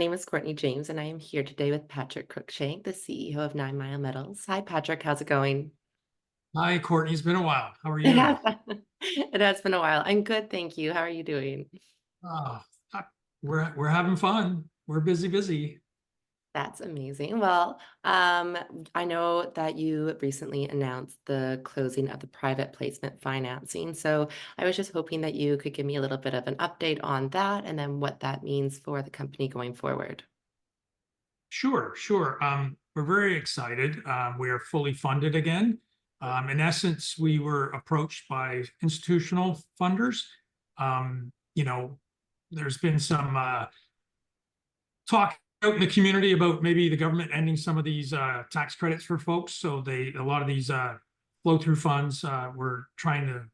name is Courtney James, and I am here today with Patrick Cruickshank, the CEO of 9 Mile Metals. Hi, Patrick. How's it going? Hi, Courtney. It's been a while. How are It you? has, it has been a while. I'm good, thank you. How are you doing? Uh, I- we're having fun. We're busy. That's amazing. Well, I know that you recently announced the closing of the private placement financing. So I was just hoping that you could give me a little bit of an update on that and then what that means for the company going forward. Sure. We're very excited. We are fully funded again. In essence, we were approached by institutional funders. You know, there's been some talk out in the community about maybe the government ending some of these tax credits for folks. So a lot of these flow through funds were trying to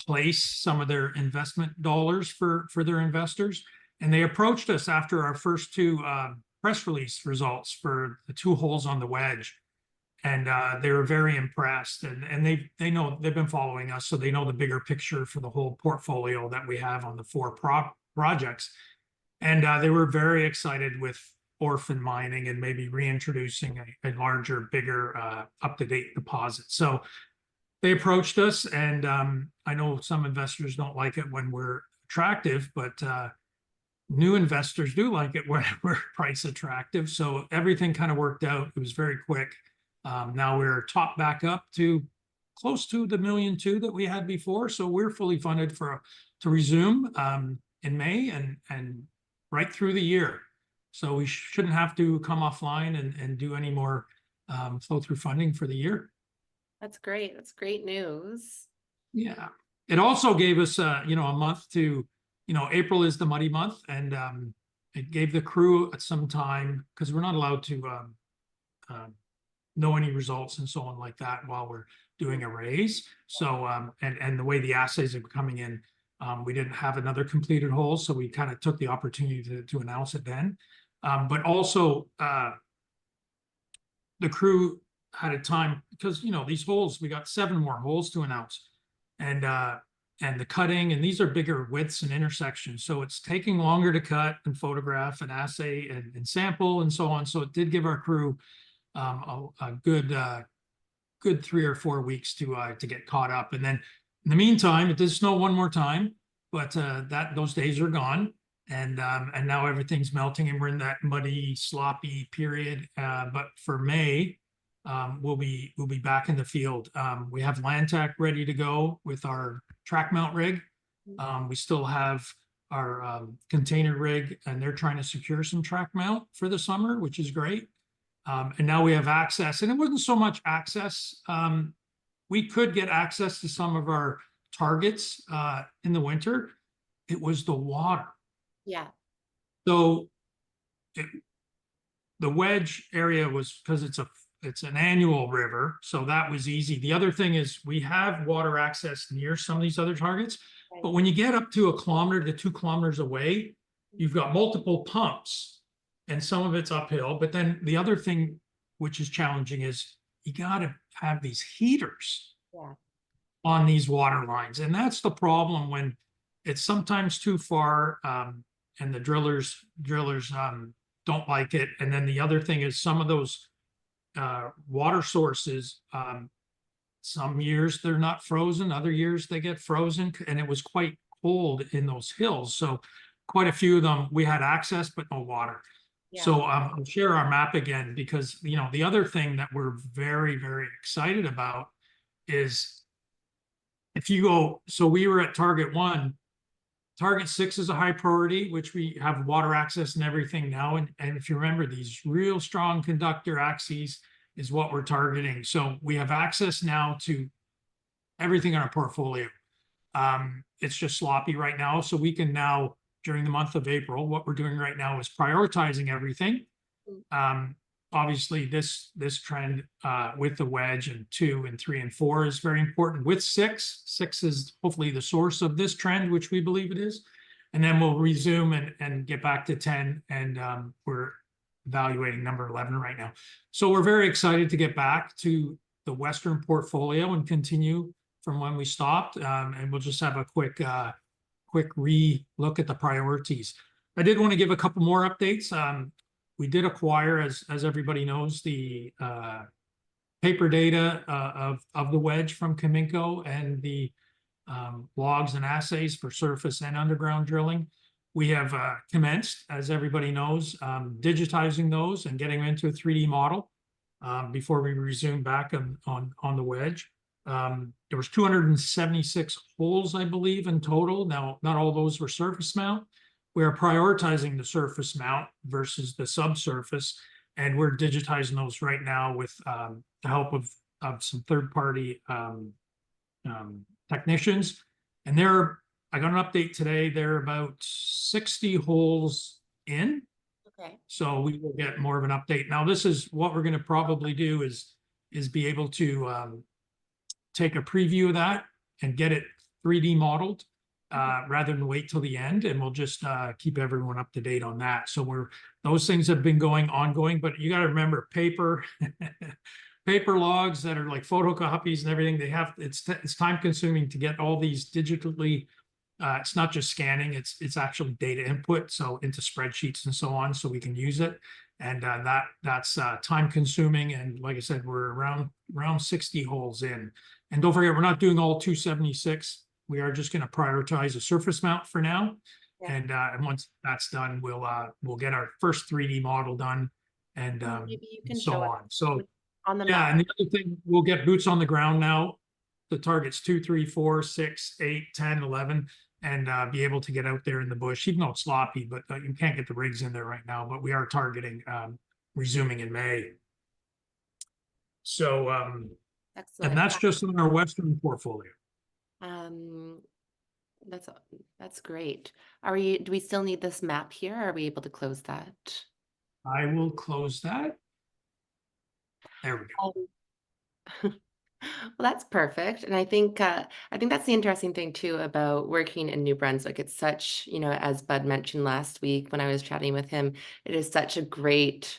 place some of their investment dollars for their investors. And they approached us after our first two press release results for the two holes on the wedge. And they were very impressed. And they know they've been following us, so they know the bigger picture for the whole portfolio that we have on the four projects. And they were very excited with orphan mining and maybe reintroducing a larger, bigger, up-to-date deposit. So they approached us, and I know some investors don't like it when we're attractive, but new investors do like it when we're price attractive. So everything kind of worked out. It was very quick. Now we're topped back up to close to the 1.2 million that we had before. So we're fully funded to resume in May and right through the year. So we shouldn't have to come offline and do any more flow through funding for the year. That's great. That's great news. Yeah. It also gave us, a month to, April is the muddy month, and it gave the crew some time because we're not allowed to know any results and so on like that while we're doing a raise. So, and the way the assays are coming in, we didn't have another completed hole, so we kind of took the opportunity to announce it then. But also, the crew had a time because these holes, we got 7 more holes to announce, and the cutting, and these are bigger widths and intersections, so it's taking longer to cut and photograph and assay and sample and so on. So it did give our crew a good 3 or 4 weeks to get caught up. And then in the meantime, it did snow one more time, but those days are gone. And now everything's melting, and we're in that muddy, sloppy period. But for May, we'll be back in the field. We have Landtac ready to go with our track mount rig. We still have our container rig, and they're trying to secure some track mount for the summer, which is great. And now we have access, and it wasn't so much access. We could get access to some of our targets in the winter. It was the water. Yeah. So the wedge area was because it's an annual river, so that was easy. The other thing is we have water access near some of these other targets, but when you get up to 1 kilometer to 2 kilometers away, you've got multiple pumps, and some of it's uphill. But then the other thing, which is challenging, is you got to have these heaters on these water lines, and that's the problem when it's sometimes too far. And the drillers don't like it. And then the other thing is some of those water sources, some years they're not frozen, other years they get frozen, and it was quite cold in those hills. So quite a few of them, we had access, but no water. Yeah. So I'll share our map again, because the other thing that we're very, very excited about is if you go, so we were at target 1. Target 6 is a high priority, which we have water access and everything now. And if you remember, these real strong conductor axes is what we're targeting. So we have access now to everything in our portfolio. It's just sloppy right now. So we can now, during the month of April, what we're doing right now is prioritizing everything. Obviously, this trend with the wedge and 2 and 3 and 4 is very important. With 6 is hopefully the source of this trend, which we believe it is. And then we'll resume and get back to 10. And we're evaluating number 11 right now. So we're very excited to get back to the Western portfolio and continue from when we stopped. And we'll just have a quick re-look at the priorities. I did want to give a couple more updates. We did acquire, as everybody knows, the paper data of the wedge from Cominco and the logs and assays for surface and underground drilling. We have commenced, as everybody knows, digitizing those and getting them into a 3D model before we resume back on the wedge. There was 276 holes, I believe, in total. Now, not all those were surface mount. We are prioritizing the surface mount versus the subsurface, and we're digitizing those right now with the help of some third-party technicians. And I got an update today. They're about 60 holes in. Okay. So we will get more of an update. Now, this is what we're going to probably do is be able to take a preview of that and get it 3D modeled rather than wait till the end. And we'll just keep everyone up to date on that. So those things have been ongoing, but you got to remember paper logs that are like photocopies and everything. It's time consuming to get all these digitally. It's not just scanning, it's actual data input, so into spreadsheets and so on, so we can use it. And that's time consuming. And like I said, we're around 60 holes in. And don't forget, we're not doing all 276. We are just going to prioritize a surface mount for now. Yeah. And once that's done, we'll get our first 3D model done and Maybe you can so show us on. So on the yeah, map. and the other thing, we'll get boots on the ground now. The targets 2, 3, 4, 6, 8, 10, 11, and be able to get out there in the bush, even though it's sloppy, but you can't get the rigs in there right now, but we are targeting resuming in May. So, and Excellent. that's just on our Western portfolio. Um, that's great. Do we still need this map here? Or are we able to close that? I will close that. There we go. Well, that's perfect. And I think that's the interesting thing too about working in New Brunswick. It's such, as Bud mentioned last week when I was chatting with him, it is such a great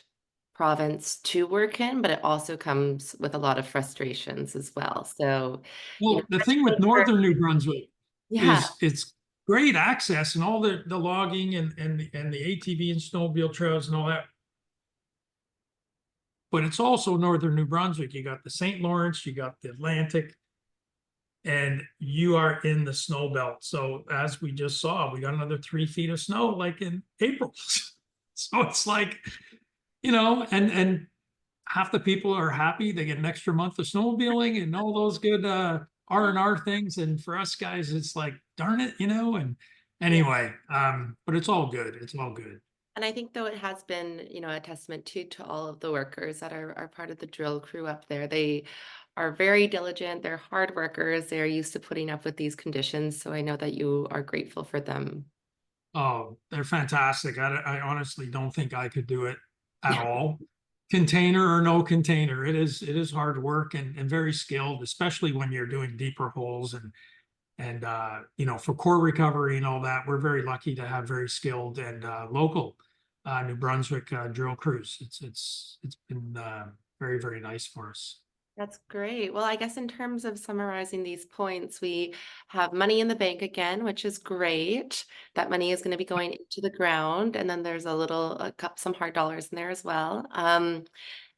province to work in, but it also comes with a lot of frustrations as well. So, Well, the thing with especially for, northern New Brunswick yeah, is it's great access and all the logging and the ATV and snowmobile trails and all that. But it's also northern New Brunswick. You got the St. Lawrence, you got the Atlantic, and you are in the snow belt. So as we just saw, we got another 3 feet of snow like in April. So it's like, and half the people are happy. They get an extra month of snowmobiling and all those good R&R things. And for us guys, it's like, darn it, and yeah. anyway, but it's all good. It's all good. And I think though it has been, a testament to all of the workers that are part of the drill crew up there. They are very diligent, they're hard workers, they're used to putting up with these conditions. So I know that you are grateful for them. Oh, they're fantastic. I honestly don't think I could do it at Yeah. all. Container or no container, it is hard work and very skilled, especially when you're doing deeper holes and for core recovery and all that. We're very lucky to have very skilled and local New Brunswick drill crews. It's been very, very nice for us. That's great. Well, I guess in terms of summarizing these points, we have money in the bank again, which is great. That money is going to be going into the ground, and then there's some hard dollars in there as well.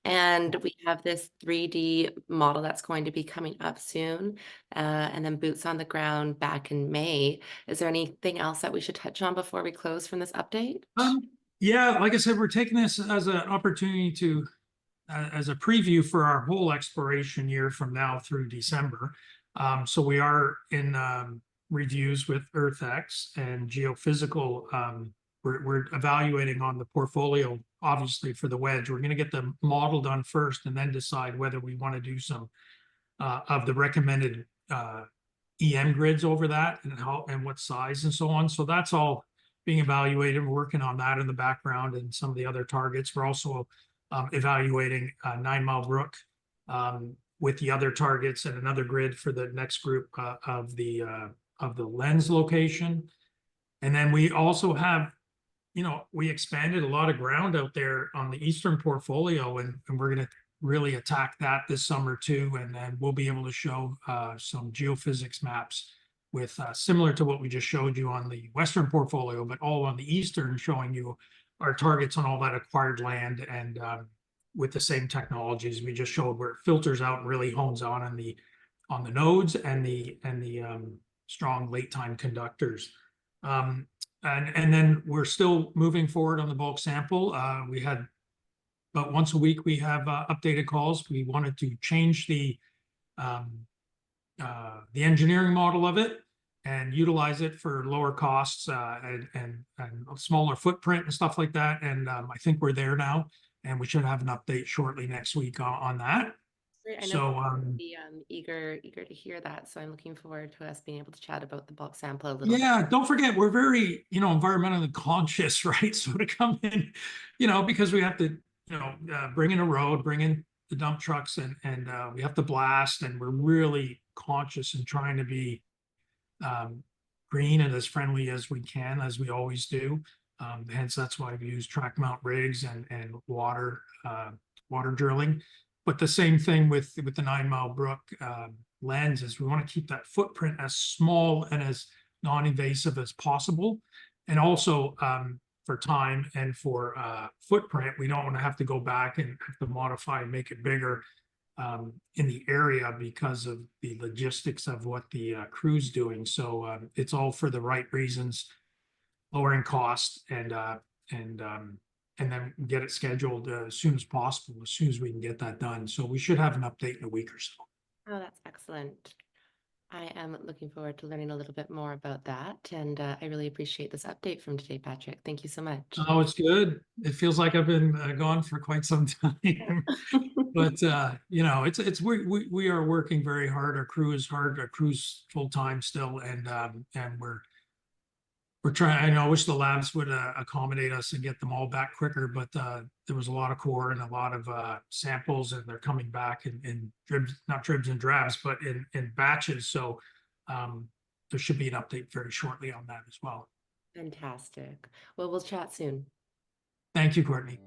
And we have this 3D model that's going to be coming up soon, and then boots on the ground back in May. Is there anything else that we should touch on before we close from this update? Yeah, like I said, we're taking this as an opportunity to as a preview for our whole exploration year from now through December. So we are in reviews with EarthX and geophysical. We're evaluating on the portfolio, obviously for the wedge. We're going to get the model done first and then decide whether we want to do some of the recommended EM grids over that and what size and so on. So that's all being evaluated. We're working on that in the background and some of the other targets. We're also evaluating 9 Mile Brook with the other targets and another grid for the next group of the lens location. And then we also have, we expanded a lot of ground out there on the eastern portfolio, and we're going to really attack that this summer too. And then we'll be able to show some geophysics maps with similar to what we just showed you on the Western portfolio, but all on the Eastern, showing you our targets on all that acquired land, and with the same technologies we just showed, where it filters out and really hones on the nodes and the strong late time conductors. And then we're still moving forward on the bulk sample. We had about once a week we have updated calls. We wanted to change the engineering model of it and utilize it for lower costs, and a smaller footprint and stuff like that. And I think we're there now, and we should have an update shortly next week on that. Great. I know So be eager to hear that. So I'm looking forward to us being able to chat about the bulk sample a little bit. yeah, don't forget, we're very, environmentally conscious, right? So to come in, because we have to, bring in a road, bring in the dump trucks, and we have to blast, and we're really conscious and trying to be green and as friendly as we can, as we always do. Hence, that's why we use track mount rigs and water drilling. But the same thing with the 9 Mile Brook lens is we want to keep that footprint as small and as non-invasive as possible. And also for time and for footprint, we don't want to have to go back and have to modify and make it bigger in the area because of the logistics of what the crew's doing. So it's all for the right reasons, lowering cost, and then get it scheduled as soon as possible, as soon as we can get that done. So we should have an update in a week or so. Oh, that's excellent. I am looking forward to learning a little bit more about that. And I really appreciate this update from today, Patrick. Thank you so much. Oh, it's good. It feels like I've been gone for quite some time. But we are working very hard. Our crew is hard. Our crew's full time still, and we're trying. I know, I wish the labs would accommodate us and get them all back quicker, but there was a lot of core and a lot of samples, and they're coming back in dribs, not dribs and drabs, but in batches. So there should be an update very shortly on that as well. Fantastic. Well, we'll chat soon. Thank you, Courtney.